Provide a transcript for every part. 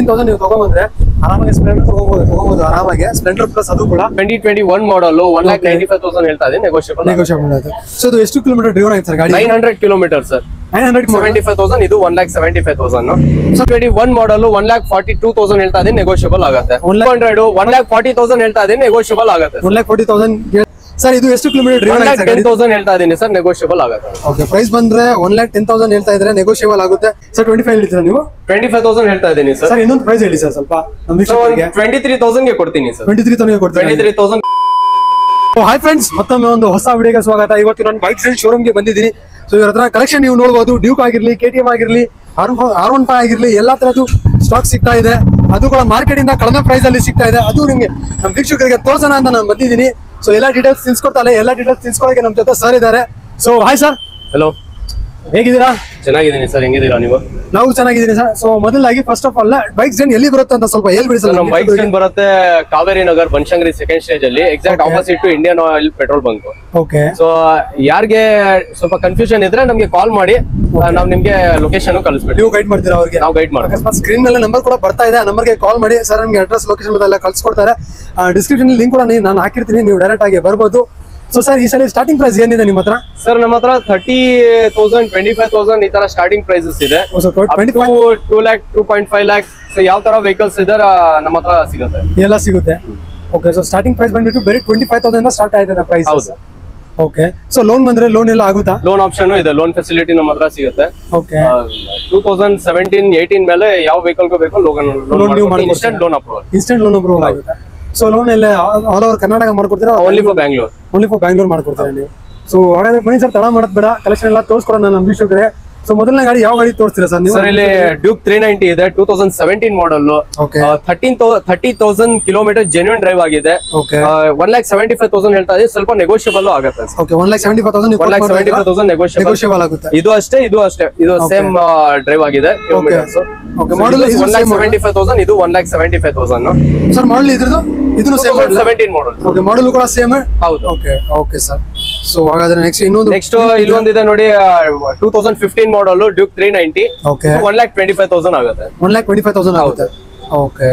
15,000 ನೀವು ತಗೊಂಡ್ಬಂದ್ರೆ ಆರಾಮಾಗಿ ಸ್ಪ್ಲೆಂಡರ್ ತಗೋಬಹುದು ಆರಾಮಾಗಿ. ಸ್ಪ್ಲೆಂಡರ್ ಪ್ಲಸ್ ಅದು ಕೂಡ 2021 ಮಾಡಲ್ 1,95,000 ಹೇಳ್ತಾ ಇದೆ, ನೆಗೋಷಿಯಬಲ್ ಆಗುತ್ತೆ. ಸೊ ಇದು ಎಷ್ಟು ಕಿಲೋಮೀಟರ್ ಡ್ರೈವ್ ಆಯ್ತು ಸರ್ ಗಾಡಿ? 900 ಕಿಲೋಮೀಟರ್ ಸರ್. 975,000 ಇದು 1,75,000. 21 ಮಾಡಲ್ 1,42,000 ಹೇಳ್ತಾ ಇದೆ, ನೆಗೋಷಿಯಬಲ್ ಆಗುತ್ತೆ. 1,40,000 ಹೇಳ್ತಾ ಇದೆ, ನೆಗೋಷಿಯಬಲ್ ಆಗುತ್ತೆ. 1,40,000 ಸರ್. ಇದು ಎಷ್ಟು ಕಿಲೋಮೀಟರ್ ಡ್ರೈವ್ ಆಯ್ತು? 10,000 ಹೇಳ್ತಾ ಇದೀನಿ ಸರ್, ನೆಗೋಷಿಯಬಲ್ ಆಗುತ್ತೆ. ಓಕೆ, ಪ್ರೈಸ್ ಬಂದ್ರೆ 1,10,000 ಹೇಳ್ತಾ ಇದ್ರೆ ನೆಗೋಷಿಯಬಲ್ ಆಗುತ್ತೆ ಸರ್. 25 ಹೇಳ್ತೀರಾ ನೀವು? 25,000 ಹೇಳ್ತಾ ಇದೀನಿ ಸರ್. ಸರ್ ಇನ್ನೊಂದು ಪ್ರೈಸ್ ಹೇಳಿ ಸರ್ ಸ್ವಲ್ಪ. 23,000 ಗೆ ಕೊಡ್ತೀನಿ ಸರ್. 23,000 ಕೊಡ್ತೀನಿ. 23,000. ಹಾಯ್ ಫ್ರೆಂಡ್ಸ್, ಮತ್ತೊಮ್ಮೆ ಒಂದು ಹೊಸ ವಿಡಿಯೋಗೆ ಸ್ವಾಗತ. ಇವತ್ತು ನಾನು ಬೈಕ್ ಸೇಲ್ ಶೋರೂಮ್ಗೆ ಬಂದಿದ್ದೀನಿ. ಸೊ ಇವ್ರ ಹತ್ರ ಕಲೆಕ್ಷನ್ ನೀವು ನೋಡಬಹುದು. ಡ್ಯೂಕ್ ಆಗಿರ್ಲಿ, KTM ಆಗಿರ್ಲಿ, R15 ಆಗಿರ್ಲಿ, ಎಲ್ಲಾ ತರದ್ದು ಸ್ಟಾಕ್ ಸಿಗ್ತಾ ಇದೆ. ಅದು ಕೂಡ ಮಾರ್ಕೆಟ್ ಇಂದ ಕಡಿಮೆ ಪ್ರೈಸ್ ಅಲ್ಲಿ ಸಿಗ್ತಾ ಇದೆ. ಅದು ನಿಮ್ಗೆ ನಮ್ಮ ವೀಕ್ಷಕರಿಗೆ ತೋರ್ಸೋಣ ಅಂತ ನಾನು ಬಂದಿದ್ದೀನಿ. ಸೊ ಎಲ್ಲಾ ಡೀಟೇಲ್ಸ್ ತಿಳ್ಸ್ಕೊಡ್ತಾರೆ. ಎಲ್ಲಾ ಡೀಟೇಲ್ಸ್ ತಿಳ್ಸ್ಕೊಳಕ್ಕೆ ನಮ್ಮ ಜೊತೆ ಸರ್ ಇದ್ದಾರೆ. So hi sir. ಹಲೋ, ಹೇಗಿದ್ದೀರಾ? ಚೆನ್ನಾಗಿದ್ದೀನಿ ಸರ್, ಹೆಂಗಿದ್ದೀರಾ ನೀವು? ನಾವು ಚೆನ್ನಾಗಿದ್ದೀನಿ ಸರ್. ಸೊ ಮೊದಲಾಗಿ first of all bike stand ಎಲ್ಲಿ ಬರುತ್ತೆ ಅಂತ ಸ್ವಲ್ಪ ಹೇಳ್ಬಿಡಿ ಸರ್. ನಮ್ಮ ಬೈಕ್ ಸ್ಟ್ಯಾಂಡ್ ಬರುತ್ತೆ ಕಾವೇರಿ ನಗರ್ ಬನಶಂಕರಿ ಸೆಕೆಂಡ್ ಸ್ಟೇಜ್ ಅಲ್ಲಿ, exact opposite to Indian Oil petrol bunk. Okay. So ಯಾರಿಗೆ ಸ್ವಲ್ಪ ಕನ್ಫ್ಯೂಷನ್ ಇದ್ರೆ ನಮ್ಗೆ ಕಾಲ್ ಮಾಡಿ, ನಾವು ನಿಮ್ಗೆ ಲೊಕೇಶನ್ ಕಳಿಸ್ಬಿಟ್ಟು ನೀವು ಗೈಡ್ ಮಾಡ್ತೀರಾ ಅವ್ರಿಗೆ? ನಾವು ಗೈಡ್ ಮಾಡ್ತೀವಿ. ಸ್ಕ್ರೀನ್ ಮೇಲೆ ನಂಬರ್ ಕೂಡ ಬರ್ತಾ ಇದೆ, ಆ ನಂಬರ್ಗೆ ಕಾಲ್ ಮಾಡಿ ಸರ್. ನಿಮ್ಗೆ ಅಡ್ರೆಸ್, ಲೊಕೇಶನ್ ಎಲ್ಲ ಕಳ್ಸಿಕೊಡ್ತಾರೆ. ಡಿಸ್ಕ್ರಿಪ್ಷನ್ ಲಿಂಕ್ ಕೂಡ ನಾನು ಹಾಕಿರ್ತೀನಿ, ನೀವು ಡೈರೆಕ್ಟ್ ಆಗಿ ಬರ್ಬೋದು. ಸೊ ಸರ್, ಈ ಸಲ ಸ್ಟಾರ್ಟಿಂಗ್ ಪ್ರೈಸ್ ಏನಿದೆ ನಿಮ್ಮ ಹತ್ರ? ಸರ್ ನಮ್ಮ ಹತ್ರ 30,000, 25,000 ಈ ತರ ಸ್ಟಾರ್ಟಿಂಗ್ ಪ್ರೈಸಸ್ ಇದೆ. 2 lakh, 2.5 lakh ಯಾವ ತರ ವೆಹಿಕಲ್ಸ್ ಇದೆ ನಮ್ಮ ಹತ್ರ ಸಿಗುತ್ತೆ, ಎಲ್ಲ ಸಿಗುತ್ತೆ. ಓಕೆ. ಸೊ ಸ್ಟಾರ್ಟಿಂಗ್ ಪ್ರೈಸ್ ಬಂದ್ಬಿಟ್ಟು ಬರೀ 25,000 ಸ್ಟಾರ್ಟ್ ಆಯ್ತದೆ ಪ್ರೈಸ್. ಹೌದು. ಓಕೆ. ಸೊ ಲೋನ್ ಬಂದ್ರೆ ಲೋನ್ ಎಲ್ಲ ಆಗುತ್ತಾ? ಲೋನ್ ಆಪ್ಷನ್ ಇದೆ, ಲೋನ್ ಫೆಸಿಲಿಟಿ ನಮ್ಮ ಹತ್ರ ಸಿಗುತ್ತೆ. ಓಕೆ. 2017-18 ಮೇಲೆ ಯಾವ ವೆಹಿಕಲ್ ಬೇಕು instant loan approval. Instant loan approval ಆಗುತ್ತೆ. ಸೊ ಲೋನ್ ಎಲ್ಲ ಆಲ್ ಓವರ್ ಕರ್ನಾಟಕ ಮಾಡ್ಕೊಡ್ತೀರಾ? Only for Bangalore. Only for Bangalore ಮಾಡ್ಕೊಡ್ತೀರಾ ನೀವು? ಸೊ ಹಾಗಾದ್ರೆ ಬನ್ನಿ ಸರ್, ತಡ ಮಾಡೋದ್ ಬೇಡ, ಕಲೆಕ್ಷನ್ ಎಲ್ಲ ತೋರಿಸ್ಕೊಡೋಣ ನಮ್ಮ ವೀಕ್ಷಕರಿಗೆ. ಸೊ ಮೊದಲನೇ ಗಾಡಿ ಯಾವ ಗಾಡಿ ತೋರಿಸ್ತೀರಾ ಸರ್ ನೀವು? ಸರ್ ಇಲ್ಲಿ ಡ್ಯೂಕ್ 390 ಇದೆ, 2017 ಮಾಡಲ್. 30,000 ಕಿಲೋಮೀಟರ್ ಜೆನ್ಯೂನ್ ಡ್ರೈವ್ ಆಗಿದೆ. 1,75,000 ಹೇಳ್ತಾ ಇದೆ, ಸ್ವಲ್ಪ ನೆಗೋಷಿಯಬಲ್ ಆಗುತ್ತೆ. 1,75,000 ನೆಗೋಷಿಯಬಲ್ ಆಗುತ್ತೆ. ಇದು ಅಷ್ಟೇ, ಇದು ಸೇಮ್ ಡ್ರೈವ್ ಆಗಿದೆ. ಮಾಡಲ್ 1,75,000, ಇದು 1,75,000 ಸರ್. ಮಾಡಲ್ ಇದ್ರದ್ದು ಇದನ್ನು ಸೇಮ್ 17 ಮಾಡಲ್. ಓಕೆ, ಮಾಡಲ್ ಕೂಡ ಸೇಮ್. ಹೌದು. Okay sir. ಸೊ ಹಾಗಾದ್ರೆ ನೆಕ್ಸ್ಟ್ ಇಲ್ಲೊಂದಿದೆ ನೋಡಿ, 2015 ಮಾಡಲ್ ಡ್ಯೂಕ್ 390. 1,25,000 ಆಗುತ್ತೆ. 1,25,000 ಆಗುತ್ತೆ. ಓಕೆ.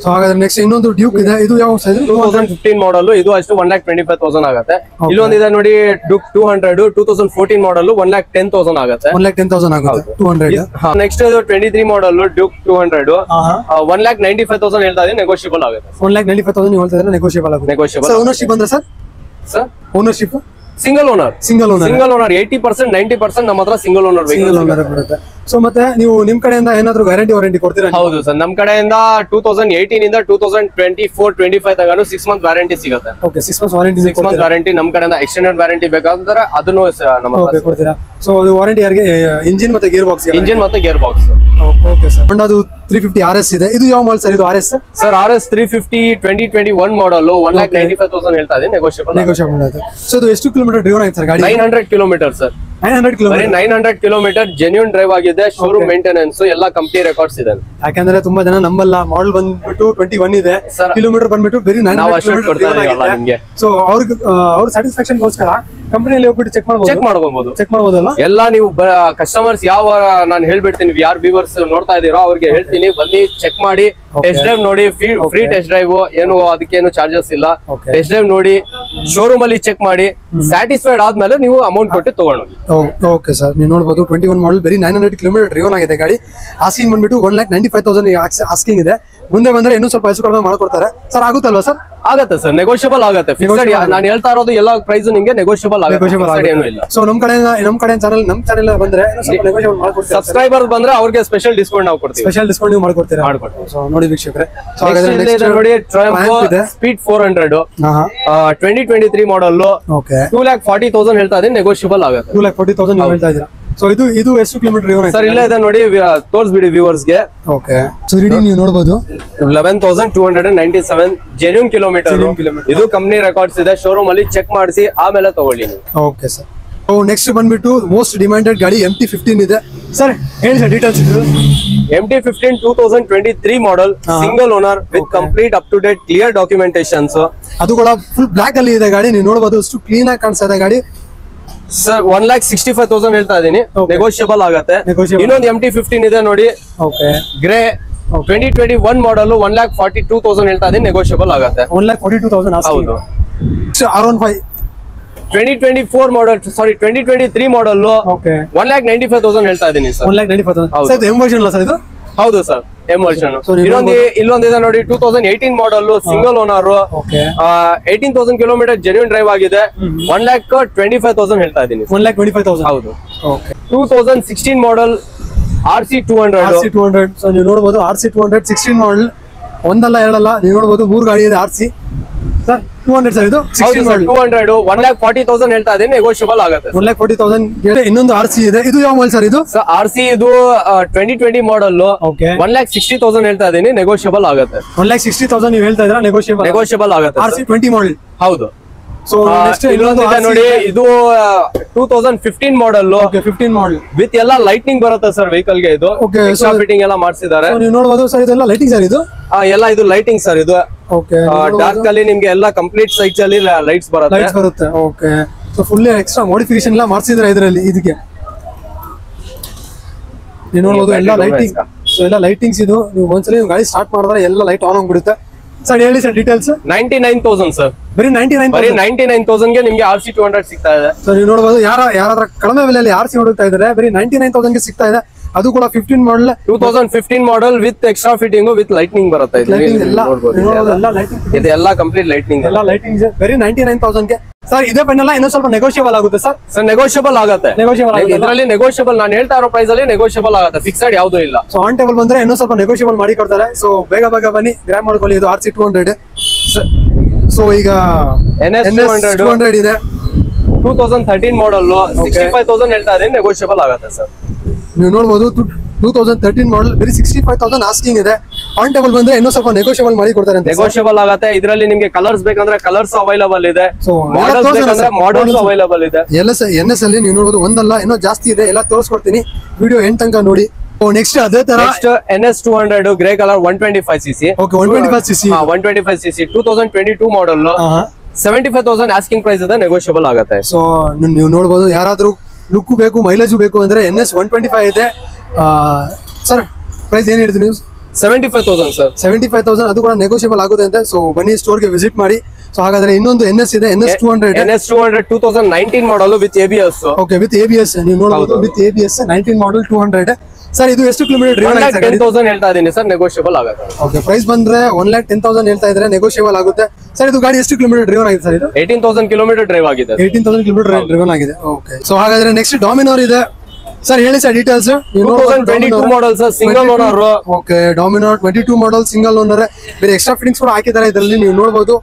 ಸೊ ಹಾಗಾದ್ರೆ ನೆಕ್ಸ್ಟ್ ಇನ್ನೊಂದು ಡ್ಯೂಕ್ ಇದೆ, ಇದು ಯಾವ ಸೈಜ್? 2015 ಮಾಡಲ್, ಇದು ಅಷ್ಟು 1,25,000 ಆಗುತ್ತೆ. ಇಲ್ಲೊಂದಿದೆ ನೋಡಿ ಡ್ಯೂಕ್ 200, 2014 ಮಾಡಲ್, 1,10,000 ಆಗುತ್ತೆ. 1,10,000 ಆಗುತ್ತೆ. 200. ನೆಕ್ಸ್ಟ್ 23 ಮಾಡಲ್ ಡ್ಯೂಕ್ 200, 1,95,000 ಹೇಳ್ತಾ ಇದೆ, ನೆಗೋಷಿಯಬಲ್ ಆಗುತ್ತೆ. 1,95,000 ನೀವು ಹೇಳ್ತಾ ಇದ್ರೆ ನೆಗೋಷಿಯಬಲ್ ಆಗುತ್ತೆ. ನೆಗೋಷಿಯಬಲ್. ಓನರ್ಶಿಪ್ ಅಂದ್ರೆ ಸರ್? Ownership single owner. 80%, 90% ನಮ್ಮ ಹತ್ರ ಸಿಂಗಲ್ ಓನರ್ ಬರುತ್ತೆ. ಸೊ ಮತ್ತೆ ನೀವು ನಿಮ್ ಕಡೆಯಿಂದ ಏನಾದ್ರು ಗ್ಯಾರಂಟಿ ವಾರಂಟಿ ಕೊಡ್ತೀರಾ? ಹೌದು ಸರ್, ನಮ್ ಕಡೆಯಿಂದ 2018 ಇಂದ 2024-25 ತಗೊಂಡು 6 ಮಂತ್ ವ್ಯಾರಂಟಿ ಸಿಗುತ್ತೆ. Okay, 6 month warranty. 6 month warranty ನಮ್ ಕಡೆಯಿಂದ. ಎಕ್ಸ್ಟೆಂಡೆಡ್ ವ್ಯಾರಂಟಿ ಬೇಕಾದ್ರೆ ಅದನ್ನು ನಮ್ಮ ಹತ್ರ ಕೊಡ್ತೀರಾ? ಸೊ ಅದು ವಾರಂಟಿ ಯಾರಿಗೆ? ಇಂಜಿನ್ ಮತ್ತೆ ಗೇರ್ ಬಾಕ್ಸ್. ಇಂಜಿನ್ ಮತ್ತೆ ಗೇರ್ ಬಾಕ್ಸ್. Okay sir. ಅದು 350 RS ಇದೆ, ಇದು ಯಾವ ಮಾಡೆಲ್ ಸರ್? ಇದು RS. ಸರ್ RS 350 2021 ಮಾಡಲ್, 1,95,000 ಹೇಳ್ತಾ ಇದೆ, ನೆಗೋಷಿಯಬಲ್ ಆಗುತ್ತೆ. ಸೊ ಇದು ಎಷ್ಟು ಕಿಲೋಮೀಟರ್ ಡ್ರೈವ್ ಆಯ್ತು ಸರ್ ಗಾಡಿ? 900 kilometre sir. 900 kilometre genuine drive ಆಗಿದೆ. ಶೋರೂಮ್ ಮೇಂಟೆನೆನ್ಸ್ ಎಲ್ಲ ಕಂಪ್ನಿ ರೆಕಾರ್ಡ್ಸ್ ಇದೆ. ಯಾಕಂದ್ರೆ ತುಂಬಾ ಜನ ನಂಬಲ್ಲ, ಮಾಡಲ್ ಬಂದ್ಬಿಟ್ಟು 21 ಇದೆ, ಕಿಲೋಮೀಟರ್ ಬಂದ್ಬಿಟ್ಟು ಬರೀ 900 ಕಿಲೋಮೀಟರ್. ಸೊ ಅವ್ರ ಸ್ಯಾಟಿಸ್ಫ್ಯಾಕ್ಷನ್ ಗೋಸ್ಕರ ಕಂಪನಿಯಲ್ಲಿ ಹೋಗ್ಬಿಟ್ಟು ಚೆಕ್ ಮಾಡಬಹುದಲ್ಲ ಎಲ್ಲ. ನೀವು ಕಸ್ಟಮರ್ಸ್ ಯಾವ ನಾನು ಹೇಳ್ಬಿಡ್ತೀನಿ, ಯಾರು ವ್ಯೂವರ್ಸ್ ನೋಡ್ತಾ ಇದೀರೋ ಅವ್ರಿಗೆ ಹೇಳ್ತೀನಿ, ಬನ್ನಿ ಚೆಕ್ ಮಾಡಿ, ಟೆಸ್ಟ್ ಡ್ರೈವ್ ನೋಡಿ. ಫ್ರೀ ಟೆಸ್ಟ್ ಡ್ರೈವ್, ಏನು ಅದಕ್ಕೇನು ಚಾರ್ಜಸ್ ಇಲ್ಲ. ಟೆಸ್ಟ್ ಡ್ರೈವ್ ನೋಡಿ, ಶೋರೂಮ್ ಅಲ್ಲಿ ಚೆಕ್ ಮಾಡಿ, ಸ್ಯಾಟಿಸ್ಫೈಡ್ ಆದ್ಮೇಲೆ ನೀವು ಅಮೌಂಟ್ ಕೊಟ್ಟು ತಗೊಂಡು. ಓಕೆ ಸರ್, ನೀವು ನೋಡಬಹುದು 21 ಮಾಡಲ್, ಬರೀ 900 ಕಿಲೋಮೀಟರ್ ಡ್ರೈವ್ ಆಗಿದೆ ಗಾಡಿ. ಆಸ್ಕಿಂಗ್ ಬಂದ್ಬಿಟ್ಟು 1,95,000 ಆಸ್ಕಿಂಗ್ ಇದೆ. ಮುಂದೆ ಬಂದ್ರೆ ಇನ್ನೂ ಸ್ವಲ್ಪ ಹೆಚ್ಚು ಕಡಿಮೆ ಮಾಡ್ಕೊಡ್ತಾರೆ ಸರ್. ಆಗುತ್ತಲ್ವಾ ಸರ್? ಆಗತ್ತೆ ಸರ್, ನೆಗೋಷಿಯಬಲ್ ಆಗುತ್ತೆ. ನಾನು ಹೇಳ್ತಾ ಇರೋದು ಎಲ್ಲ ಪ್ರೈಸ್ ನಿಮಗೆ ನೆಗೋಷಿಯಬಲ್ ಆಗುತ್ತೆ. ಸೊ ನಮ್ಮ ಕಡೆ ಚಾನಲ್ ಬಂದ್ರೆ ಸಬ್ಸ್ಕ್ರೈಬರ್ ಬಂದ್ರೆ ಅವ್ರಿಗೆ ಸ್ಪೆಷಲ್ ಡಿಸ್ಕೌಂಟ್ ನಾವು ಕೊಡ್ತೀವಿ. ಸ್ಪೆಷಲ್ ಡಿಸ್ಕೌಂಟ್ ನೀವು ಮಾಡ್ಕೊಡ್ತೀರಾ? ಸೊ ನೋಡಿ ವೀಕ್ಷಕರೇ, ನೋಡಿ ಸ್ಪೀಡ್ 400 2023 ಮಾಡಲ್, 2,40,000 ಹೇಳ್ತಾ ಇದೆ, ನೆಗೋಷಿಯಬಲ್ ಆಗುತ್ತೆ. 2,40,000 ಹೇಳ್ತಾ ಇದ್ದೀರಾ? ಸೊ ಇದು ಎಷ್ಟು ಕಿಲೋಮೀಟರ್ ಸರ್? ಇಲ್ಲ ಇದೆ ನೋಡಿ, ತೋರಿಸ್ಬಿಡಿ ವ್ಯೂವರ್ಸ್ ಗೆ. ಓಕೆ. ಸೊ ರೀಡಿಂಗ್ ನೀವು ನೋಡಬಹುದು, 11,297 ಜೆನ್ಯೂನ್ ಕಿಲೋಮೀಟರ್. ಇದು ಕಂಪನಿ ರೆಕಾರ್ಡ್ಸ್ ಇದೆ, ಶೋರೂಮ್ ಅಲ್ಲಿ ಚೆಕ್ ಮಾಡಿಸಿ ಆಮೇಲೆ ತಗೊಳ್ಳಿ. Okay sir. ನೆಕ್ಸ್ಟ್ ಬಂದ್ಬಿಟ್ಟು ಮೋಸ್ಟ್ ಡಿಮ್ಯಾಂಡೆಡ್ ಗಾಡಿ MT-15 ಇದೆ ಸರ್, ಹೇಳಿ sir details. MT-15 2023 model, single owner with complete up to date clear documentations. ಅದು ಕೂಡ ಫುಲ್ ಬ್ಲಾಕ್ ಅಲ್ಲಿ ಇದೆ ಗಾಡಿ, ನೀವು ನೋಡಬಹುದು, ಅಷ್ಟು ಕ್ಲೀನ್ ಆಗಿ ಕಾಣಿಸ್ತಾ ಇದೆ ಗಾಡಿ. ಸರ್ 1,65,000 ಹೇಳ್ತಾ ಇದೀನಿ, ನೆಗೋಷಿಯಬಲ್ ಆಗುತ್ತೆ. ಇನ್ನೊಂದು MT-15 ಇದೆ ನೋಡಿ, ಗ್ರೇ 2021 ಮಾಡಲ್ 1,42,000 ಹೇಳ್ತಾ ಇದೀನಿ, ನೆಗೋಷಿಯಬಲ್ ಆಗುತ್ತೆ. 1,42,000 ಹೌದು. R15 2024 ಮಾಡಲ್, ಸಾರಿ 2023 ಮಾಡಲ್ ಓಕೆ 1,95,000 ಹೇಳ್ತಾ ಇದೀನಿ ಸರ್. 1,95,000 ಸರ್. ಇದು ಎಂ ವರ್ಷನ್ ಅಲ್ಲ ಸರ್ ಇದು? ಹೌದು ಸರ್, ಎಂ ವರ್ಷನ್. So, ನೀವು ಇಲ್ಲೊಂದಿದೆ ನೋಡಿ, 2018 model, single owner, okay 18,000 kilometre genuine drive ಆಗಿದೆ. 1,25,000 ಹೇಳ್ತಾ ಇದೀನಿ. 1,25,000 ಹೌದು. ಓಕೆ 2016 ಮಾಡಲ್ RC200. RC200 ಸೊ ನೀವು ನೋಡಬಹುದು. RC200 16 ಮಾಡಲ್, ಒಂದಲ್ಲ ಎರಡಲ್ಲ, ನೀವು ನೋಡಬಹುದು 3 ಗಾಡಿ ಇದೆ RC ಸರ್. 200 ಸರ್ ಇದು 16 ಮಾಡಲ್. 200 1,40,000 ಹೇಳ್ತಾ ಇದೀನಿ, ನೆಗೋಷಿಯಬಲ್ ಆಗುತ್ತೆ. 1,40,000. ಇನ್ನೊಂದು RC ಇದೆ, ಇದು ಯಾವ ಮಾಡಲ್ ಸರ್ ಇದು? RC ಇದು 2020 ಮಾಡಲ್, ಓಕೆ 1,60,000 ಹೇಳ್ತಾ ಇದೀನಿ, ನೆಗೋಷಿಯಬಲ್ ಆಗುತ್ತೆ. 1,60,000 ನೀವು ಹೇಳ್ತಾ ಇದ್ದೀರಾ, ನೆಗೋಷಿಯಬಲ್ ಆಗುತ್ತೆ. RC20 ಮಾಡಲ್. ಹೌದು. ಸೊ ನೆಕ್ಸ್ಟ್ ಇನ್ನೊಂದು ಇದೆ ನೋಡಿ, ಇದು 2015 ಮಾಡಲ್, ಓಕೆ 15 ಮಾಡಲ್ ವಿತ್ ಎಲ್ಲ ಲೈಟ್ನಿಂಗ್ ಬರುತ್ತೆ ಸರ್ ವೆಹಿಕಲ್ ಗೆ. ಇದು Okay, ಎಕ್ಸ್ಟ್ರಾ ಫಿಟ್ಟಿಂಗ್ ಎಲ್ಲ ಮಾಡಿಸಿದ್ದಾರೆ. ನೀವು ನೋಡಬಹುದು ಸರ್, ಇದೆಲ್ಲ ಲೈಟಿಂಗ್ ಸರ್ ಇದು? ಎಲ್ಲ ಇದು ಲೈಟಿಂಗ್ ಸರ್. ಇದು ಓಕೆ ಡಾರ್ಕ್ ಅಲ್ಲಿ ನಿಮ್ಗೆ ಎಲ್ಲ ಕಂಪ್ಲೀಟ್ ಸೈಟ್ಸ್ ಅಲ್ಲಿ ಲೈಟ್ಸ್ ಬರುತ್ತೆ. ಲೈಟ್ಸ್ ಬರುತ್ತೆ. Okay so full extra modification ಎಲ್ಲ ಮಾಡಿಸಿದ್ರೆ ಇದರಲ್ಲಿ. ಇದಕ್ಕೆ ನೀವು ನೋಡಬಹುದು ಎಲ್ಲ ಲೈಟಿಂಗ್. ಸೊ ಎಲ್ಲ ಲೈಟಿಂಗ್ಸ್ ಇದು. ನೀವು ಒಂದ್ಸಲಿ ಗಾಡಿ ಸ್ಟಾರ್ಟ್ ಮಾಡಿದ್ರೆ ಎಲ್ಲ ಲೈಟ್ ಆನ್ ಆಗ್ಬಿಡುತ್ತೆ. ಸರ್ ಹೇಳಿ ಸರ್ ಡೀಟೇಲ್ಸ್. 99,000 ಸರ್. ಬರೀ 99,000 ಗೆ ನಿಮ್ಗೆ RC200 ಸಿಗ್ತಾ ಇದೆ. ಸೊ ನೀವು ನೋಡಬಹುದು, ಯಾರಾದ್ರೂ ಕಡಿಮೆ ಬೆಲೆಯಲ್ಲಿ RC ಹುಡುಕ್ತಾ ಇದ್ದಾರೆ, ಬರೀ 99,000 ಗೆ ಸಿಗ್ತಾ ಇದೆ. ಅದು ಕೂಡ 15 ಮಾಡಲ್, 2015 model with extra fitting with lightning ಬರುತ್ತೆ. ಲೈಟಿಂಗ್ ಎಲ್ಲ ಎಲ್ಲ ಲೈಟಿಂಗ್ ಇದೆಲ್ಲ ಕಂಪ್ಲೀಟ್ ಲೈಟ್ನಿಂಗ್ ಎಲ್ಲ ಲೈಟಿಂಗ್ ಬರೀ 99,000 ಗೆ. ಸರ್ ಇದೇ ಪೆನ್ ಇನ್ನೂ ಸ್ವಲ್ಪ ನೆಗೋಷಿಯಬಲ್ ಆಗುತ್ತೆ ಸರ್? ಸರ್ ನೆಗೋಷಿಯಬಲ್ ಆಗುತ್ತೆ. ಇದರಲ್ಲಿ ನೆಗೋಷಿಯಬಲ್, ನಾನು ಹೇಳ್ತಾ ಇರೋ ಪ್ರೈಸ್ ಅಲ್ಲಿ ನೆಗೋಷಿಯಬಲ್ ಆಗುತ್ತೆ, ಫಿಕ್ಸ್ಡ್ ಯಾವ್ದು ಇಲ್ಲ. ಸೊ ಆನ್ ಟೇಬಲ್ ಬಂದ್ರೆ ಇನ್ನೂ ಸ್ವಲ್ಪ ನೆಗೋಷಿಯಬಲ್ ಮಾಡಿ ಕೊಡ್ತಾರೆ. ಸೊ ಬೇಗ ಬನ್ನಿ, ಗ್ರಾಬ್ ಮಾಡ್ಕೊಳ್ಳಿ. ಇದು RC200. ಸೊ ಈಗ NS200 ಇದೆ, 2013 ಮಾಡಲ್, 65,000 ಹೇಳ್ತಾ ಇದೀನಿ, ನೆಗೋಷಿಯಬಲ್ ಆಗುತ್ತೆ ಸರ್. ನೀವು ನೋಡಬಹುದು 2013 ಮಾಡಲ್, ಬರೀ 65,000 ಆಸ್ಕಿಂಗ್ ಇದೆ. ಆನ್ ಟೇಬಲ್ ಬಂದ್ರೆ ಇನ್ನೂ ಸ್ವಲ್ಪ ನೆಗೋಷಿಯಬಲ್ ಮಾಡಿ ಕೊಡ್ತಾರೆ. ನೆಗೋಷಿಯಬಲ್ ಆಗುತ್ತೆ. ಇದರಲ್ಲಿ ನಿಮ್ಗೆ ಕಲರ್ಸ್ ಬೇಕಂದ್ರೆ ಕಲರ್ಸ್ ಅವೈಲಬಲ್ ಇದೆ, ಸೊ ಮಾಡಲ್ಸ್ ಬೇಕಂದ್ರೆ ಮಾಡಲ್ಸ್ ಅವೈಲಬಲ್ ಇದೆ. NS ಅಲ್ಲಿ ನೀವು ನೋಡಬಹುದು ಒಂದಲ್ಲ ಇನ್ನೂ ಜಾಸ್ತಿ ಇದೆ, ಎಲ್ಲ ತೋರಿಸ್ಕೊಡ್ತೀನಿ, ವಿಡಿಯೋ ಎಂಡ್ ತನಕ ನೋಡಿ. ನೆಕ್ಸ್ಟ್ ಅದೇ ತರ NS200 grey colour 125cc. Okay 125cc 125cc 2022 model, 75,000 asking price ಇದೆ, ನೆಗೋಷಿಯಬಲ್ ಆಗುತ್ತೆ. ಸೊ ನೀವು ನೋಡಬಹುದು, ಯಾರಾದ್ರೂ ಲುಕ್ ಬೇಕು, ಮೈಲೇಜ್ ಬೇಕು ಅಂದ್ರೆ NS 125 ಇದೆ. ಸರ್ ಪ್ರೈಸ್ ಏನ್ ಹೇಳ್ತೀವಿ ನೀವು? 75,000 ಸರ್. 75,000, ಅದು ಕೂಡ ನೆಗೋಷಿಯಬಲ್ ಆಗುತ್ತೆ ಅಂತ. ಸೊ ಬನ್ನಿ ಸ್ಟೋರ್ಗೆ ವಿಸಿಟ್ ಮಾಡಿ. ಸೊ ಹಾಗಾದ್ರೆ ಇನ್ನೊಂದು NS ಇದೆ, NS200. NS200 2019 model with ABS. Okay with ABS ನೀವು ನೋಡಬಹುದು, ವಿತ್ ABS 19 ಮಾಡಲ್ 200. ಸರ್ ಇದು ಎಷ್ಟು ಕಿಲೋಮೀಟರ್ ಡ್ರೈವ್ ಆಗಿದೆ? 1,10,000 ಹೇಳ್ತಾ ಇದೀನಿ ಸರ್, ನೆಗೋಷಿಯಬಲ್ ಆಗುತ್ತೆ. ಓಕೆ ಪ್ರೈಸ್ ಬಂದ್ರೆ 1,10,000 ಹೇಳ್ತಾ ಇದ್ರೆ, ನೆಗೋಷಿಯಬಲ್ ಆಗುತ್ತೆ. ಸರ್ ಇದು ಗಾಡಿ ಎಷ್ಟು ಕಿಲೋಮೀಟರ್ ಡ್ರೈವ್ ಆಗಿದೆ ಸರ್? ಇದು 18,000 ಕಿಲೋಮೀಟರ್ ಡ್ರೈವ್ ಆಗಿದೆ. 18,000 ಕಿಲೋಮೀಟರ್ ಡ್ರೈವ್ ಆಗಿದೆ. ಓಕೆ ಸೊ ಹಾಗಾದ್ರೆ ನೆಕ್ಸ್ಟ್ ಡಾಮಿನೋರ್ ಇದೆ. ಸರ್ ಹೇಳಿ sir details. 2022 model sir, single owner. Okay Dominar 22 model, single owner. ಬೇರೆ ಎಕ್ಸ್ಟ್ರಾ ಫಿಟ್ಟಿಂಗ್ಸ್ ಕೂಡ ಹಾಕಿದ್ದಾರೆ ಇದರಲ್ಲಿ, ನೀವು ನೋಡಬಹುದು.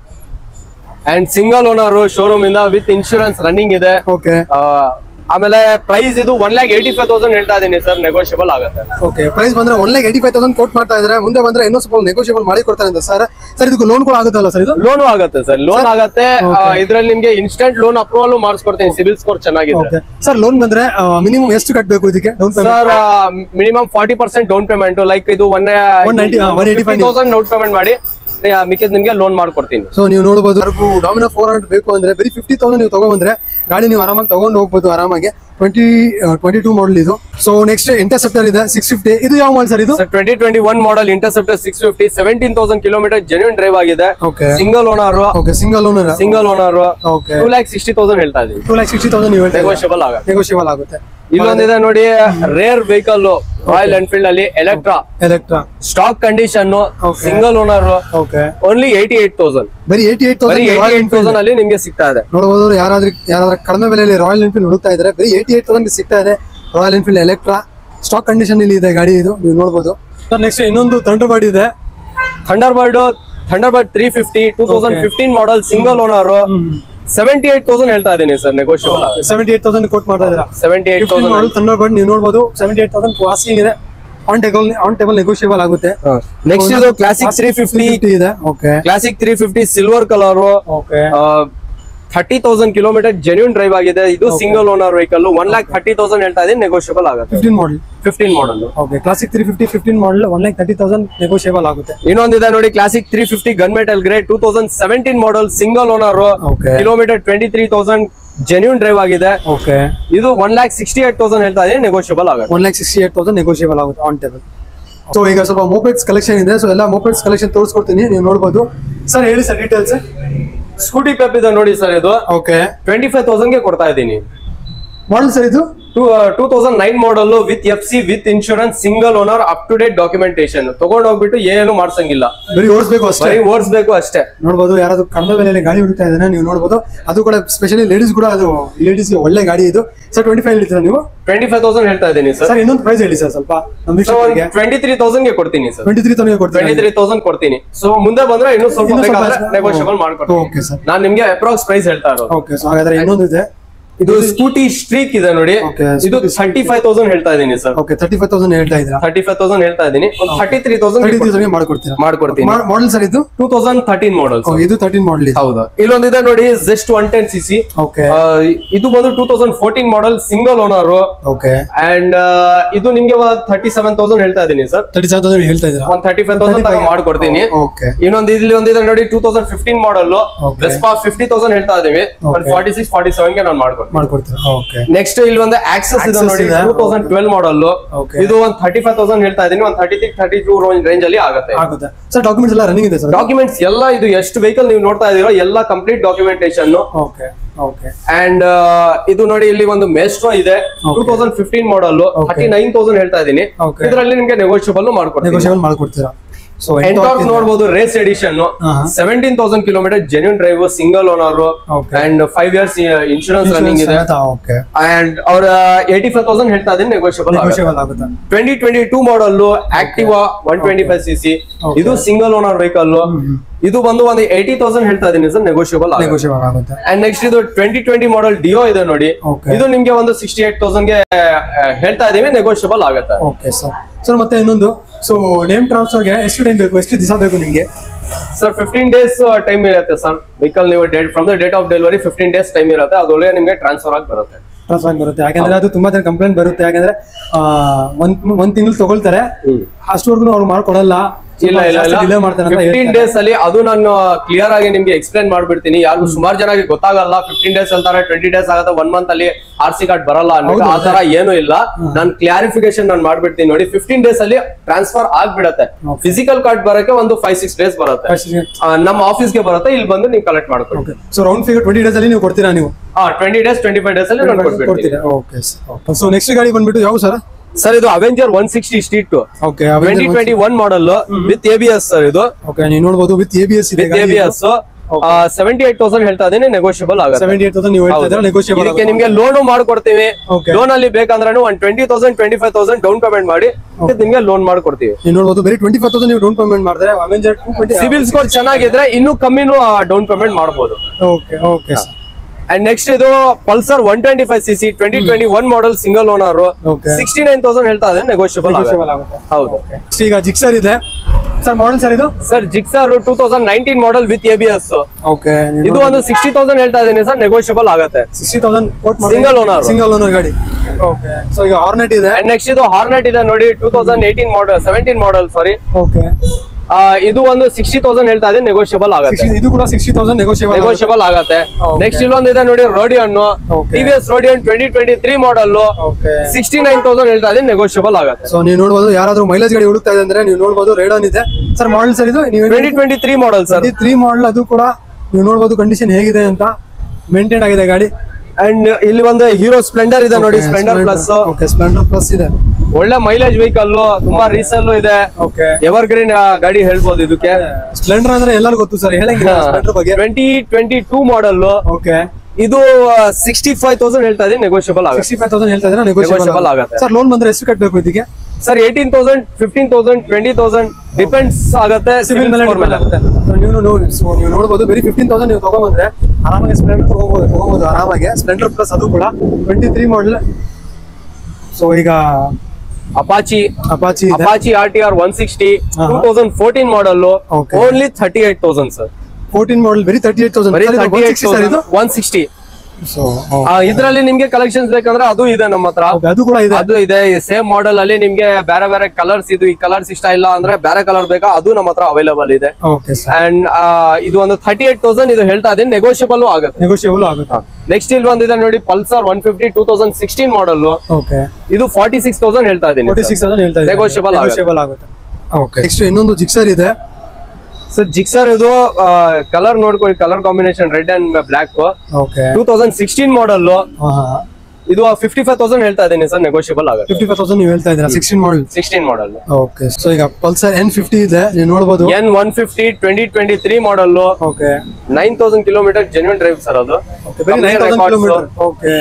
ಅಂಡ್ ಸಿಂಗಲ್ ಓನರ್, ಶೋರೂಮ್ ಇಂದ ವಿತ್ ಇನ್ಶೂರೆನ್ಸ್ ರನ್ನಿಂಗ್ ಇದೆ. ಓಕೆ ಆಮೇಲೆ ಪ್ರೈಸ್ ಇದು 1,85,000 ಹೇಳ್ತಾ ಇದೀನಿ ಸರ್, ನೆಗೋಷಿಯಬಲ್ ಆಗುತ್ತೆ. ಓಕೆ ಪ್ರೈಸ್ ಬಂದ್ರೆ 1,85,000 ಕೋಟ್ ಮಾಡ್ತಾ ಇದ್ದಾರೆ. ಮುಂದೆ ಬಂದ್ರೆ ಇನ್ನೂ ಸ್ವಲ್ಪ ನೆಗೋಷಿಯಬಲ್ ಮಾಡಿ ಕೊಡ್ತಾರೆ ಅಂತ ಸರ್. ಸರ್ ಇದಕ್ಕೆ ಲೋನ್ ಕೂಡ ಆಗುತ್ತಲ್ಲ ಸರ್? ಇದು ಲೋನ್ ಆಗುತ್ತೆ ಸರ್, ಲೋನ್ ಆಗುತ್ತೆ. ಇದ್ರಲ್ಲಿ ನಿಮ್ಗೆ ಇನ್ಸ್ಟೆಂಟ್ ಲೋನ್ ಅಪ್ರೂವಲ್ ಮಾಡಿಸ್ಕೊಡ್ತೀನಿ, ಸಿಬಿಲ್ ಸ್ಕೋರ್ ಚೆನ್ನಾಗಿದೆ. ಸರ್ ಲೋನ್ ಬಂದ್ರೆ ಮಿನಿಮಮ್ ಎಷ್ಟು ಕಟ್ಟಬೇಕು ಇದಕ್ಕೆ? Sir minimum 40% down payment, like ಇದು 185,000 ಡೌನ್ ಪೇಮೆಂಟ್ ಮಾಡಿ ಮಿಕ್ಕಿದ್ ನಿಮ್ಗೆ ಲೋನ್ ಮಾಡ್ಕೊಡ್ತೀನಿ. ಸೊ ನೀವು ನೋಡಬಹುದು, ಡಾಮಿನೋ 400 ಬೇಕು ಅಂದ್ರೆ ಬರೀ 50,000 ನೀವು ತಗೊಂಡ್ರೆ ಗಾಡಿ ನೀವು ಆರಾಮಾಗಿ ತಗೊಂಡು ಹೋಗ್ಬೋದು ಆರಾಮಾಗಿ. 2022 ಮಾಡಲ್ ಇದು. ಸೊ ನೆಕ್ಸ್ಟ್ ಇಂಟರ್ಸೆಪ್ಟರ್ ಇದೆ 650. ಇದು ಯಾವ ಮಾಡಲ್ ಸರ್? ಇದು 2021 ಮಾಡಲ್ ಇಂಟರ್ಸೆಪ್ಟರ್ 650, 17,000 ಕಿಲೋಮೀಟರ್ ಜೆನ್ಯೂನ್ ಡ್ರೈವ್ ಆಗಿದೆ. Single owner. Okay single owner. Okay 2,60,000 ಹೇಳ್ತಾ ಇದೀನಿ. 2,60,000 ನೀವು ನೆಗೋಷಿಯಬಲ್ ಆಗುತ್ತೆ. ನೆಗೋಷಿಯಬಲ್ ಆಗುತ್ತೆ. ಇಲ್ಲೊಂದಿದೆ ನೋಡಿ, ರೇರ್ ವೆಹಿಕಲ್ ರಾಯಲ್ ಎನ್ಫೀಲ್ಡ್ ಅಲ್ಲಿ Electra stock condition, single owner. Okay only 88,000. ಬರೀ 88,000 ಅಲ್ಲಿ ನಿಮ್ಗೆ ಸಿಗ್ತಾ ಇದೆ. ನೋಡಬಹುದು, ಯಾರಾದ್ರೂ ಕಡಿಮೆ ಬೆಲೆಯಲ್ಲಿ ರಾಯಲ್ ಎನ್ಫೀಲ್ಡ್ ಹುಡುಕ್ತಾ ಇದ್ದಾರೆ, ಬರೀ 88,000 ಸಿಗ್ತಾ ಇದೆ. ರಾಯಲ್ ಎನ್ಫೀಲ್ಡ್ ಎಲೆಕ್ಟ್ರಾ ಸ್ಟಾಕ್ ಕಂಡೀಷನ್ ಇಲ್ಲಿ ಇದೆ ಗಾಡಿ, ಇದು ನೀವು ನೋಡಬಹುದು. ನೆಕ್ಸ್ಟ್ ಇನ್ನೊಂದು ಥಂಡರ್ಬರ್ಡ್ ಇದೆ, ಥಂಡರ್ಬರ್ಡ್ 350 2015 ಮಾಡಲ್, ಸಿಂಗಲ್ ಓನರ್, 78,000 ಹೇಳ್ತಾ ಇದೀನಿ ಸರ್, ನೆಗೋಷಿಯಬಲ್. 78,000 ಕೋಟ್ ಮಾಡ್ತಾ ಇದ್ದೀರಾ? 78,000 ಮಾಡಲ್ ಥಂಡರ್ಬರ್ಡ್ ನೀವು ನೋಡಬಹುದು. 78,000 ಆಸ್ಕಿಂಗ್ ಇದೆ. ಆನ್ ಟೇಬಲ್ ನೆಗೋಷಿಯಬಲ್ ಆಗುತ್ತೆ. ನೆಕ್ಸ್ಟ್ ಇದು ಕ್ಲಾಸಿಕ್ 350 ಇದೆ. Okay classic 350 silver colour. Okay 30,000 kilometre genuine drive ಆಗಿದೆ. ಇದು ಸಿಂಗಲ್ ಓನರ್ ವೆಹಿಕಲ್, 1,30,000 ಹೇಳ್ತಾ ಇದೀನಿ, ನೆಗೋಷಿಯಬಲ್ ಆಗುತ್ತೆ. 15 model. Okay classic 350 15 model 1,30,000 negotiable ಆಗುತ್ತೆ. ಇನ್ನೊಂದಿದೆ ನೋಡಿ, classic 350 gun metal grey 2017 model, single owner, kilometre 23,000 genuine drive ಆಗಿದೆ. ಓಕೆ ಇದು 1,68,000 ಹೇಳ್ತಾ ಇದೀನಿ, ನೆಗೋಷಿಯಬಲ್ ಆಗುತ್ತೆ. 1,68,000 ನೆಗೋಷಿಯಬಲ್ ಆಗುತ್ತೆ ಆನ್ ಟೇಬಲ್. ಸೊ ಈಗ ಸ್ವಲ್ಪ ಮೊಪೆಡ್ಸ್ ಕಲೆಕ್ಷನ್ ಇದೆ, ಸೊ ಎಲ್ಲ ಮೊಪೆಡ್ಸ್ ಕಲೆಕ್ಷನ್ ತೋರಿಸ್ಕೊಡ್ತೀನಿ, ನೀವು ನೋಡ್ಬೋದು. ಸರ್ ಹೇಳಿ ಸರ್ ಡೀಟೇಲ್ಸ್. ಸ್ಕೂಟಿ ಪೆಪ್ ಇದೆ ನೋಡಿ ಸರ್, ಇದು ಓಕೆ 25,000 ಗೆ ಕೊಡ್ತಾ ಇದ್ದೀನಿ. ಮಾಡಲ್ ಸರ್ ಇದು 2009 model with FC with insurance, single owner, up to date documentation. ತಗೊಂಡ್ ಹೋಗ್ಬಿಟ್ಟು ಏನು ಮಾಡ್ಸಂಗಿಲ್ಲ, ಬರೀ ಓಡಿಸ್ಬೇಕು ಅಷ್ಟೇ, ಓಡಿಸ್ಬೇಕು ಅಷ್ಟೇ. ನೋಡ್ಬೋದು ಯಾರಾದ್ರೂ ಕಡಿಮೆ ಬೆಲೆಯಲ್ಲಿ ಗಾಡಿ ಹುಡುಕ್ತಾ ಇದ್ದಾನೆ, ನೀವು ನೋಡ್ಬೋದು. ಅದು ಕೂಡ ಸ್ಪೆಷಲಿ ಲೇಡೀಸ್ ಕೂಡ, ಅದು ಲೇಡೀಸ್ ಒಳ್ಳೆ ಗಾಡಿ ಇದು. ಸರ್ 25 ಹೇಳ್ತೀರಾ ನೀವು? 25,000 ಹೇಳ್ತಾ ಇದ್ದೀನಿ ಸರ್. ಸರ್ ಇನ್ನೊಂದು ಪ್ರೈಸ್ ಹೇಳಿ ಸರ್ ಸ್ವಲ್ಪ. 23,000 ಗೆ ಕೊಡ್ತೀನಿ ಸರ್. 23,000 ಕೊಡ್ತೀನಿ. 23,000 ಕೊಡ್ತೀನಿ. ಸೊ ಮುಂದೆ ಬಂದ್ರೆ ಇನ್ನೂ ಸ್ವಲ್ಪ ನೆಗೋಷಿಯಬಲ್ ಮಾಡ್ಕೊಡ್ತೀನಿ. ಓಕೆ ಸರ್, ನಾನು ನಿಮ್ಗೆ ಅಪ್ರಾಕ್ಸ್ ಪ್ರೈಸ್ ಹೇಳ್ತಾ ಇರೋದು. ಓಕೆ. ಸೊ ಹಾಗಾದ್ರೆ ಇನ್ನೊಂದು ಇದೆ, ಇದು ಸ್ಕೂಟಿ ಸ್ಟ್ರೀಕ್ ಇದೆ ನೋಡಿ, ಇದು 35,000 ಹೇಳ್ತಾ ಇದೀನಿ ಸರ್. ಓಕೆ 35,000 ಹೇಳ್ತಾ ಇದ್ದೀರಾ? 35,000 ಹೇಳ್ತಾ ಇದೀನಿ. 33,000 ಮಾಡ್ಕೊಡ್ತೀನಿ. ಮಾಡಲ್ ಸರ್ ಇದು 2013 ಮಾಡಲ್. ಇದು 13 ಮಾಡಲ್. ಹೌದು. ಇಲ್ಲೊಂದಿದೆ ನೋಡಿ ಜಸ್ಟ್ 110cc. ಓಕೆ. ಇದು ಬಂದು 2014 ಮಾಡಲ್, ಸಿಂಗಲ್ ಓನರ್. ಓಕೆ. ಅಂಡ್ ಇದು ನಿಮ್ಗೆ 37,000 ಹೇಳ್ತಾ ಇದೀನಿ ಸರ್. 37,000 ಹೇಳ್ತಾ ಇದ್ದೀರಾ? 35,000 ಮಾಡ್ಕೊಡ್ತೀನಿ. ಓಕೆ. ಇನ್ನೊಂದು ಇಲ್ಲಿ ಒಂದಿದೆ ನೋಡಿ 2015 ಮಾಡಲ್, ವೆಸ್ಪಾ 50,000 ಹೇಳ್ತಾ ಇದೀವಿ. 46, 47 ಗೆ ನಾನು ಮಾಡ್ಕೊಡ್ತೀನಿ. ಓಕೆ. ನೆಕ್ಸ್ಟ್ ಇಲ್ಲಿ ಒಂದು ಆಕ್ಸೆಸ್ ಇದೆ ನೋಡಿ, 2012 ಮಾಡಲ್. ಇದು 35,000 ಹೇಳ್ತಾ ಇದೀನಿ. 33, 32 ರೇಂಜ್ ಅಲ್ಲಿ ಆಗುತ್ತೆ. ಸರ್ ಡಾಕ್ಯುಮೆಂಟ್ಸ್ ಎಲ್ಲ ರನ್ನಿಂಗ್ ಇದೆ ಸರ್? ಡಾಕ್ಯುಮೆಂಟ್ಸ್ ಎಲ್ಲ, ಇದು ಎಷ್ಟು ವೆಹಿಕಲ್ ನೀವು ನೋಡ್ತಾ ಇದೀರೋ ಎಲ್ಲ complete documentation. Okay. Okay. And ಇದು ನೋಡಿ ಇಲ್ಲಿ ಒಂದು ಮೆಸ್ಟ್ರೋ ಇದೆ, 2015 ಮಾಡಲ್, 39,000 ಹೇಳ್ತಾ ಇದೀನಿ. ಇದರಲ್ಲಿ ನಿಮ್ಗೆ ನೆಗೋಷಿಯಬಲ್ ಮಾಡ್ಕೊಡ್ತೀರಾ? ಸೊ ಎಂಟಾರ್ಕ್ ನೋಡಬಹುದು, race edition, 17,000 kilometer genuine drive, single owner, and 5 years insurance running ಇದೆ. ಅಂಡ್ ಅವ್ರ 85,000 ಹೇಳ್ತಾ ಇದೀನಿ, ನೆಗೋಷಿಯಬಲ್ ಆಗುತ್ತೆ. 2022 ಮಾಡಲ್, ಆಕ್ಟಿವಾ 125cc, ಇದು ಸಿಂಗಲ್ ಓನರ್ ವೆಹಿಕಲ್. ಇದು ಬಂದು ಒಂದು 80,000 ಹೇಳ್ತಾ ಇದೀನಿ ಸರ್, ನೆಗೋಷಿಯಬಲ್ ಆಗುತ್ತೆ. ಅಂಡ್ ನೆಕ್ಸ್ಟ್ ಇದು 2020 ಮಾಡಲ್ ಡಿಯೋ ಇದೆ ನೋಡಿ, ಇದು ನಿಮ್ಗೆ ಒಂದು 68,000 ಗೆ ಹೇಳ್ತಾ ಇದೀವಿ, ನೆಗೋಷಿಯಬಲ್ ಆಗುತ್ತೆ. Okay sir. ಸರ್ ಮತ್ತೆ ಇನ್ನೊಂದು, ಸೊ ನೇಮ್ ಟ್ರಾನ್ಸ್ಫರ್ಗೆ ಎಷ್ಟು ಟೈಮ್ ಬೇಕು, ಎಷ್ಟು ದಿವಸ ಬೇಕು ನಿಮಗೆ? ಸರ್ 15 days ಟೈಮ್ ಇರುತ್ತೆ ಸರ್. ವೆಹಿಕಲ್ ನೀವು from the date of delivery 15 days time ಇರುತ್ತೆ, ಅದೊಳಗೆ ನಿಮ್ಗೆ ಟ್ರಾನ್ಸ್ಫರ್ ಆಗಿ ಬರುತ್ತೆ. ಯಾಕಂದ್ರೆ ಅದು ತುಂಬಾ ಜನ ಕಂಪ್ಲೇಂಟ್ ಬರುತ್ತೆ, ಯಾಕಂದ್ರೆ ಒಂದ್ ತಿಂಗಳು ತಗೊಳ್ತಾರೆ, ಅಷ್ಟವರೆಗೂ ಅವ್ರು ಮಾಡ್ಕೊಡಲ್ಲ. ಇಲ್ಲ 15 days ಅಲ್ಲಿ ಅದು ನಾನು ಕ್ಲಿಯರ್ ಆಗಿ ನಿಮ್ಗೆ ಎಕ್ಸ್ಪ್ಲೈನ್ ಮಾಡ್ಬಿಡ್ತೀನಿ. ಯಾರಿಗೂ ಸುಮಾರು ಜನಕ್ಕೆ ಗೊತ್ತಾಗಲ್ಲ, 15 days ಅಂತಾರೆ, 20 days ಆಗುತ್ತೆ, 1 month ಅಲ್ಲಿ RC ಕಾರ್ಡ್ ಬರಲ್ಲ ಅನ್ನೋದು, ಆ ತರ ಏನು ಇಲ್ಲ. ನಾನು ಕ್ಲಾರಿಫಿಕೇಶನ್ ನಾನು ಮಾಡ್ಬಿಡ್ತೀನಿ ನೋಡಿ. 15 days ಅಲ್ಲಿ ಟ್ರಾನ್ಸ್ಫರ್ ಆಗ್ಬಿಡತ್ತೆ. ಫಿಸಿಕಲ್ ಕಾರ್ಡ್ ಬರಕ್ಕೆ ಒಂದು 5-6 days ಬರುತ್ತೆ, ನಮ್ಮ ಆಫೀಸ್ಗೆ ಬರುತ್ತೆ, ಇಲ್ಲಿ ಬಂದು ನೀವು ಕಲೆಕ್ಟ್ ಮಾಡ್ಕೊಳ್ಳಿ. ಸೊ ರೌಂಡ್ ಫಿಗರ್ 20 days ಅಲ್ಲಿ ನೀವು ಕೊಡ್ತೀರಾ? ನೀವು 20 days 25 days ಅಲ್ಲಿ ನಾನು ಕೊಡ್ಬಿಡ್ತೀನಿ. ಓಕೆ. ಸೊ ನೆಕ್ಸ್ಟ್ ಗಾಡಿ ಬಂದ್ಬಿಟ್ಟು ಯಾವ ಸರ್? ಸರ್ ಇದು Avenger 160 street 2021 model with ABS sir. ಇದು ನೀವು ನೋಡಬಹುದು ವಿತ್ ABS ಇದೆ. 78,000 ಹೇಳ್ತಾ ಇದೀನಿ, ನೆಗೋಷಿಯಬಲ್ ಆಗುತ್ತೆ. 78,000 ನೀವು ಹೇಳ್ತಾ ಇದ್ದೀರಾ, ನೆಗೋಷಿಯಬಲ್ ಆಗುತ್ತೆ. ನಿಮ್ಗೆ ಲೋನ್ ಮಾಡ್ಕೊಡ್ತೀವಿ. ಲೋನ್ ಅಲ್ಲಿ ಬೇಕಂದ್ರೆ ಒಂದು 20,000 25,000 ಡೌನ್ ಪೇಮೆಂಟ್ ಮಾಡಿ ನಿಮ್ಗೆ ಲೋನ್ ಮಾಡ್ಕೊಡ್ತೀವಿ. ನೀವು ನೋಡಬಹುದು ಬರೀ 25,000 ನೀವು ಡೌನ್ ಪೇಮೆಂಟ್ ಮಾಡಿದ್ರೆ ಅವೆಂಜರ್ 220 ಸಿವಿಲ್ ಸ್ಕೋರ್ ಚೆನ್ನಾಗಿದ್ರೆ ಇನ್ನೂ ಕಮ್ಮಿನೂ ಡೌನ್ ಪೇಮೆಂಟ್ ಮಾಡಬಹುದು. ಓಕೆ. ಓಕೆ. ಅಂಡ್ ನೆಕ್ಸ್ಟ್ ಇದು ಪಲ್ಸರ್ 125cc 2021 ಮಾಡಲ್, ಸಿಂಗಲ್ ಓನರ್, 69,000 ಹೇಳ್ತಾ ಇದೆ, ನೆಗೋಷಿಯಬಲ್ ಆಗುತ್ತೆ. ಹೌದು. ಈಗ ಜಿಕ್ಸರ್ ಇದೆ ಸರ್, ಮಾಡಲ್ ಸರ್ ಇದು? Sir Gixxer 2019 model with ABS. Okay. ಇದು ಒಂದು 60,000 ಹೇಳ್ತಾ ಇದೀನಿ ಸರ್, ನೆಗೋಷಿಯಬಲ್ ಆಗುತ್ತೆ. 60,000 ಸಿಂಗಲ್ ಓನರ್ ಗಾಡಿ. ಓಕೆ. ಸೊ ಈಗ ಹಾರ್ನೆಟ್ ಇದೆ. ಅಂಡ್ ನೆಕ್ಸ್ಟ್ ಇದು ಹಾರ್ನೆಟ್ ಇದೆ ನೋಡಿ, 2018 ಮಾಡಲ್, 17 ಮಾಡಲ್ ಸಾರಿ. ಓಕೆ. ಇದು ಒಂದು 60,000 ಹೇಳ್ತಾ ಇದೆ, ನೆಗೋಷಿಯಬಲ್ ಆಗುತ್ತೆ. ಇದು ಕೂಡ 60,000 ನೆಗೋಷಿಯಬಲ್ ಆಗುತ್ತೆ. ನೆಕ್ಸ್ಟ್ ಇಲ್ಲೊಂದು ಇದೆ ನೋಡಿ, ರೋಡಿಯನ್, TVS ರೋಡಿಯನ್ 2023 ಮಾಡಲ್, 69,000 ಹೇಳ್ತಾ ಇದೆ, ನೆಗೋಷಿಯಬಲ್ ಆಗುತ್ತೆ. ಸೊ ನೀವು ನೋಡಬಹುದು, ಯಾರಾದ್ರೂ ಮೈಲೇಜ್ ಗಾಡಿ ಹುಡುಕ್ತಾ ಇದೆ ಅಂದ್ರೆ ನೀವು ನೋಡಬಹುದು, ರೇಡಾನ್ ಇದೆ ಸರ್. ಮಾಡಲ್ ಸರ್ ಇದು 2023 ಮಾಡಲ್ ಸರ್. 3 ಮಾಡಲ್, ಅದು ಕೂಡ ನೀವು ನೋಡಬಹುದು ಕಂಡೀಷನ್ ಹೇಗಿದೆ ಅಂತ, ಮೇಂಟೈನ್ ಆಗಿದೆ ಗಾಡಿ. ಅಂಡ್ ಇಲ್ಲಿ ಒಂದು ಹೀರೋ ಸ್ಪ್ಲೆಂಡರ್ ಇದೆ ನೋಡಿ, Splendor plus. Okay. Splendor plus ಇದೆ, ಒಳ್ಳೆ ಮೈಲೇಜ್ ವೆಹಿಕಲ್, ತುಂಬಾ ರೀಸೆಲ್ ಇದೆ. ಓಕೆ. ಎವರ್ ಗ್ರೀನ್ ಗಾಡಿ ಹೇಳ್ಬೋದು ಇದಕ್ಕೆ. ಸ್ಪ್ಲೆಂಡರ್ ಅಂದ್ರೆ ಎಲ್ಲರಿಗೂ ಗೊತ್ತು ಸರ್, ಹೇಳಂಗಿಲ್ಲ ಸ್ಪ್ಲೆಂಡರ್ ಬಗ್ಗೆ. 2022 ಮಾಡಲ್. ಓಕೆ. ಇದು 65,000 ಹೇಳ್ತಾ ಇದೆ, ನೆಗೋಷಿಯಬಲ್ ಆಗುತ್ತೆ. 65,000 ಹೇಳ್ತಾ ಇದ್ರೆ ನೆಗೋಷಿಯಬಲ್ ಆಗುತ್ತೆ ಸರ್. ಲೋನ್ ಬಂದ್ರೆ ಎಷ್ಟು ಕಟ್ಟಬೇಕು ಇದಕ್ಕೆ? ಸರ್ 18,000, 15,000, 20,000 ಡಿಪೆಂಡ್ಸ್ ಆಗುತ್ತೆ, ಸಿವಿಲ್ ಮೇಲೆ ಆಗುತ್ತೆ. ನೀವು ನೋಡಬಹುದು, ಬರೀ 15,000 ನೀವು ತಗೊಂಡ್ಬಂದ್ರೆ ಆರಾಮಾಗಿ ಸ್ಪ್ಲೆಂಡರ್ ತಗೋಬಹುದು ಆರಾಮಾಗಿ. ಸ್ಪ್ಲೆಂಡರ್ ಪ್ಲಸ್, ಅದು ಕೂಡ 23 ಮಾಡಲ್. ಸೊ ಈಗ ಅಪಾಚಿ RTR 160 2014 ಮಾಡಲ್, ಓನ್ಲಿ 38,000 ಸರ್. 14 ಮಾಡಲ್ ಬರೀ 38,000. 160 ಸೊ ಇದ್ರಲ್ಲಿ ನಿಮ್ಗೆ ಕಲೆಕ್ಷನ್ಸ್ ಬೇಕಂದ್ರೆ ಅದು ಇದೆ ನಮ್ಮ ಹತ್ರ. ಅದು ಕೂಡ ಇದೆ. ಅದು ಇದೆ ಸೇಮ್ ಮಾಡೆಲ್ ಅಲ್ಲಿ ನಿಮ್ಗೆ ಬೇರೆ ಬೇರೆ ಕಲರ್ಸ್ ಇದು ಈ ಕಲರ್ಸ್ ಇಷ್ಟ ಇಲ್ಲ ಅಂದ್ರೆ ಬೇರೆ ಕಲರ್ ಬೇಕಾ ಅದು ನಮ್ಮ ಹತ್ರ ಅವೈಲೇಬಲ್ ಇದೆ. ಅಂಡ್ ಇದು ಒಂದು 38,000 ಇದು ಹೇಳ್ತಾ ಇದೀನಿ, ನೆಗೋಷಿಯಬಲ್ ಆಗುತ್ತೆ. ನೆಗೋಷಿಯಬಲ್ ಆಗುತ್ತೆ. ನೆಕ್ಸ್ಟ್ ಇಲ್ಲಿ ಬಂದಿದೆ ನೋಡಿ ಪಲ್ಸರ್ 150 2016 ಮಾಡೆಲ್. ಓಕೆ, ಇದು 46,000 ಹೇಳ್ತಾ ಇದೀನಿ. 46,000 ಹೇಳ್ತಾ ಇದೀನಿ. ನೆಗೋಷಿಯಬಲ್ ಆಗುತ್ತೆ. ಓಕೆ, ನೆಕ್ಸ್ಟ್ ಇನ್ನೊಂದು ಜಿಕ್ಸರ್ ಇದೆ ಸರ್. ಜಿಕ್ಸರ್ ಇದು ಕಲರ್ ನೋಡ್ಕೊಳ್ಳಿ, colour combination red and black. Okay, 2016 model. ಇದು 55,000 ಹೇಳ್ತಾ ಇದೀನಿ ಸರ್, ನೆಗೋಷಿಯಬಲ್ ಆಗುತ್ತೆ. 55,000 ನೀವು ಹೇಳ್ತಾ ಇದ್ದೀರಾ. 16 ಮಾಡೆಲ್. ಓಕೆ, ಸೊ ಈಗ ಪಲ್ಸರ್ N50 ಇದೆ, ನೀವು ನೋಡಬಹುದು. N150 2023 model. Okay, 9,000 kilometre genuine drive sir ಅದು. Okay,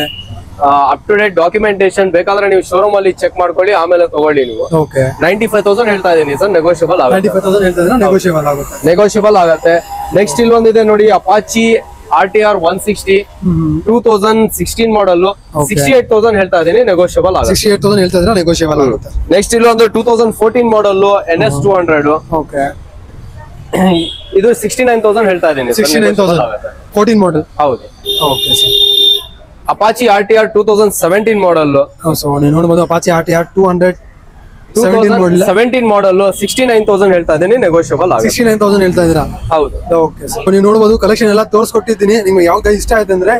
up to date documentation ಬೇಕಾದ್ರೆ ನೀವು ಶೋರೂಮ್ ಅಲ್ಲಿ ಚೆಕ್ ಮಾಡ್ಕೊಳ್ಳಿ, ಆಮೇಲೆ ತಗೊಳ್ಳಿ ನೀವು. ಓಕೆ, 95,000 ಹೇಳ್ತಾ ಇದೀನಿ ಸರ್, ನೆಗೋಷಿಯಬಲ್ ಆಗುತ್ತೆ. 95,000 ಹೇಳ್ತಾ ಇದ್ದೀರಾ, ನೆಗೋಷಿಯಬಲ್ ಆಗುತ್ತೆ. ನೆಗೋಷಿಯಬಲ್ ಆಗುತ್ತೆ. ನೆಕ್ಸ್ಟ್ ಇಲ್ಲಿ ಒಂದಿದೆ ನೋಡಿ ಅಪಾಚಿ RTR 160 2016 ಮಾಡೆಲ್. 68,000 ಹೇಳ್ತಾ ಇದೀನಿ, ನೆಗೋಷಿಯಬಲ್ ಆಗುತ್ತೆ. 68,000 ಹೇಳ್ತಾ ಇದ್ದೀರಾ, ನೆಗೋಷಿಯಬಲ್ ಆಗುತ್ತೆ. ನೆಕ್ಸ್ಟ್ ಇಲ್ಲಿ ಒಂದು 2014 ಮಾಡೆಲ್ NS 200. ಓಕೆ, ಇದು 69,000 ಹೇಳ್ತಾ ಇದೀನಿ. 69,000 14 ಮಾಡೆಲ್. ಹೌದು. Okay sir. Apache RTR 2017 model. So ನೀವು ನೋಡಬಹುದು ಅಪಾಚಿ RTR 217 ಮಾಡೆಲ್. 69,000 ಹೇಳ್ತಾ ಇದೀನಿ, ನೆಗೋಷಿಯಬಲ್ ಆಗುತ್ತೆ. 69,000 ಹೇಳ್ತಾ ಇದ್ದೀರಾ. ಹೌದು. ಓಕೆ ಸರ್, ನೀವು ನೋಡಬಹುದು ಕಲೆಕ್ಷನ್ ಎಲ್ಲ ತೋರಿಸ್ಕೊಟ್ಟಿದ್ದೀನಿ. ನಿಮ್ಗೆ ಯಾವ ಇಷ್ಟ ಆಯ್ತು ಅಂದ್ರೆ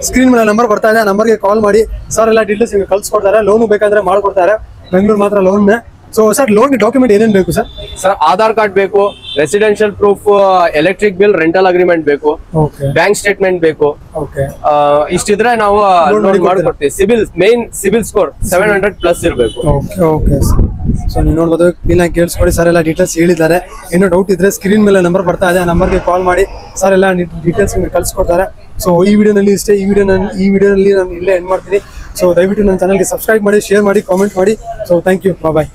ಸ್ಕ್ರೀನ್ ಮೇಲೆ ನಂಬರ್ ಬರ್ತಾ ಇದೆ, ನಂಬರ್ಗೆ ಕಾಲ್ ಮಾಡಿ. ಸರ್ ಎಲ್ಲ ಡೀಟೇಲ್ಸ್ ನಿಮ್ಗೆ ಕಳ್ಸಿಕೊಡ್ತಾರೆ. ಲೋನು ಬೇಕಾದ್ರೆ ಮಾಡ್ಕೊಡ್ತಾರೆ, ಬೆಂಗಳೂರು ಮಾತ್ರ loan. So sir, loan document ಏನೇನು ಬೇಕು ಸರ್? ಸರ್, ಆಧಾರ್ ಕಾರ್ಡ್ ಬೇಕು, residential proof, electric bill, rental agreement ಬೇಕು, ಬ್ಯಾಂಕ್ ಸ್ಟೇಟ್ಮೆಂಟ್ ಬೇಕು. ಇಷ್ಟಿದ್ರೆ ನಾವು ಮಾಡ್ಕೊಡ್ತೀವಿ. ಸಿಬಿಲ್ ಸ್ಕೋರ್ 700+ ಇರಬೇಕು. Okay sir. ಸೊ ನೀವು ನೋಡ್ಬೋದು, ಕ್ಲೀನ್ ಆಗಿ ಕೇಳಿಸ್ಕೊಡಿ. ಸರ್ ಎಲ್ಲ ಡೀಟೇಲ್ಸ್ ಹೇಳಿದ್ದಾರೆ. ಇನ್ನೂ ಡೌಟ್ ಇದ್ರೆ ಸ್ಕ್ರೀನ್ ಮೇಲೆ ನಂಬರ್ ಬರ್ತಾ ಇದೆ, ಆ ನಂಬರ್ಗೆ ಕಾಲ್ ಮಾಡಿ. ಸರ್ ಎಲ್ಲ ಡೀಟೇಲ್ಸ್ ನಿಮಗೆ ಕಳ್ಸಿಕೊಡ್ತಾರೆ. ಸೊ ಈ ವಿಡಿಯೋನಲ್ಲಿ ಇಷ್ಟೇ. ಈ ವಿಡಿಯೋನಲ್ಲಿ ನಾನು ಇಲ್ಲೇ ಎಂಡ್ ಮಾಡ್ತೀನಿ. ಸೊ ದಯವಿಟ್ಟು ನನ್ನ ಚಾನಲ್ಗೆ ಸಬ್ಸ್ಕ್ರೈಬ್ ಮಾಡಿ, ಶೇರ್ ಮಾಡಿ, ಕಾಮೆಂಟ್ ಮಾಡಿ. So thank you, bye.